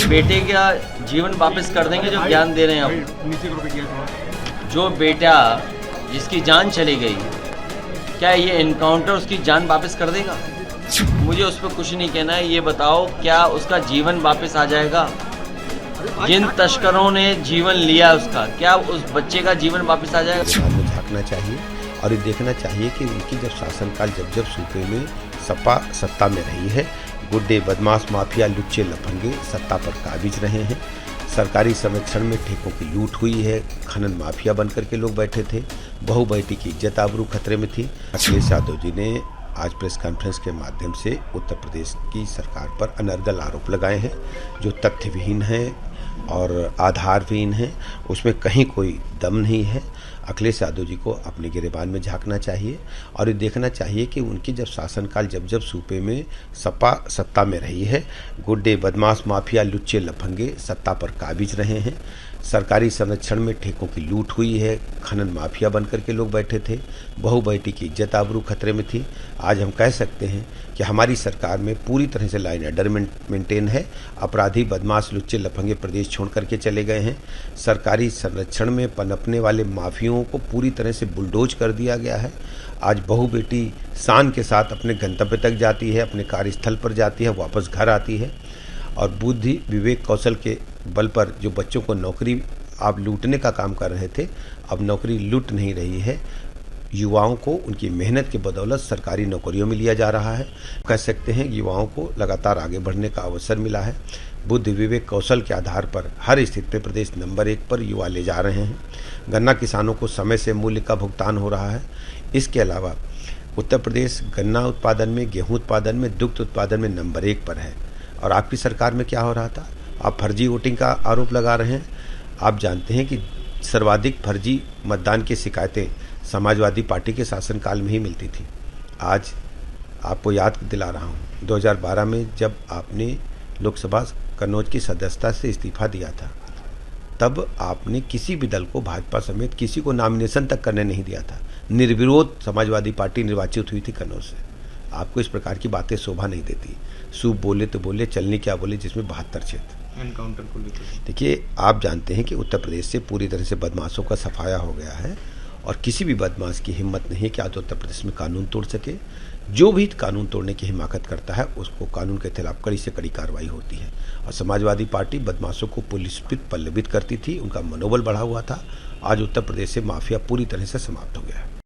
बेटे का जीवन वापस कर देंगे जो ज्ञान दे रहे हैं आप। जो बेटा जिसकी जान चली गई, क्या ये एनकाउंटर उसकी जान वापस कर देगा? मुझे उस पर कुछ नहीं कहना है। ये बताओ, क्या उसका जीवन वापस आ जाएगा? जिन तस्करों ने जीवन लिया उसका, क्या उस बच्चे का जीवन वापस आ जाएगा? में झांकना चाहिए और ये देखना चाहिए कि उनकी जब शासनकाल जब सूबे में सपा सत्ता में रही है, गुड्डे बदमाश माफिया लुच्चे लफंगे सत्ता पर काबिज रहे हैं। सरकारी संरक्षण में ठेकों की लूट हुई है, खनन माफिया बनकर के लोग बैठे थे, बहू बेटी की इज्जत आबरू खतरे में थी। अखिलेश यादव जी ने आज प्रेस कॉन्फ्रेंस के माध्यम से उत्तर प्रदेश की सरकार पर अनर्गल आरोप लगाए हैं जो तथ्यविहीन हैं और आधारहीन हैं। उसमें कहीं कोई दम नहीं है। अखिलेश यादव जी को अपने गिरेबान में झांकना चाहिए और ये देखना चाहिए कि उनकी जब शासनकाल जब सूबे में सपा सत्ता में रही है, गुड्डे बदमाश माफिया लुच्चे लफंगे सत्ता पर काबिज रहे हैं। सरकारी संरक्षण में ठेकों की लूट हुई है, खनन माफिया बनकर के लोग बैठे थे, बहू बेटी की इज्जत आबरू खतरे में थी। आज हम कह सकते हैं कि हमारी सरकार में पूरी तरह से लाइन ऑर्डर मेंटेन है। अपराधी बदमाश लुच्चे लफंगे प्रदेश छोड़ करके चले गए हैं। सरकारी संरक्षण में पनपने वाले माफियों को पूरी तरह से बुलडोज कर दिया गया है। आज बहू बेटी शान के साथ अपने गंतव्य तक जाती है, अपने कार्यस्थल पर जाती है, वापस घर आती है। और बुद्धि विवेक कौशल के बल पर जो बच्चों को नौकरी आप लूटने का काम कर रहे थे, अब नौकरी लूट नहीं रही है। युवाओं को उनकी मेहनत के बदौलत सरकारी नौकरियों में लिया जा रहा है। कह सकते हैं युवाओं को लगातार आगे बढ़ने का अवसर मिला है। बुद्धि विवेक कौशल के आधार पर हर स्थिति में प्रदेश नंबर 1 पर युवा ले जा रहे हैं। गन्ना किसानों को समय से मूल्य का भुगतान हो रहा है। इसके अलावा उत्तर प्रदेश गन्ना उत्पादन में, गेहूँ उत्पादन में, दुग्ध उत्पादन में नंबर 1 पर है। और आपकी सरकार में क्या हो रहा था? आप फर्जी वोटिंग का आरोप लगा रहे हैं। आप जानते हैं कि सर्वाधिक फर्जी मतदान की शिकायतें समाजवादी पार्टी के शासनकाल में ही मिलती थी। आज आपको याद दिला रहा हूँ, 2012 में जब आपने लोकसभा कन्नौज की सदस्यता से इस्तीफा दिया था, तब आपने किसी भी दल को, भाजपा समेत किसी को नॉमिनेशन तक करने नहीं दिया था। निर्विरोध समाजवादी पार्टी निर्वाचित हुई थी कन्नौज से। आपको इस प्रकार की बातें शोभा नहीं देती। सूप बोले तो बोले, चलने क्या बोले, जिसमें 72 क्षेत्र। एनकाउंटर को लेकर देखिए, आप जानते हैं कि उत्तर प्रदेश से पूरी तरह से बदमाशों का सफाया हो गया है और किसी भी बदमाश की हिम्मत नहीं है कि आज उत्तर प्रदेश में कानून तोड़ सके। जो भी कानून तोड़ने की हिमाकत करता है उसको कानून के खिलाफ कड़ी से कड़ी कार्रवाई होती है। और समाजवादी पार्टी बदमाशों को पुलिसपित पल्लवित करती थी, उनका मनोबल बढ़ा हुआ था। आज उत्तर प्रदेश से माफिया पूरी तरह से समाप्त हो गया है।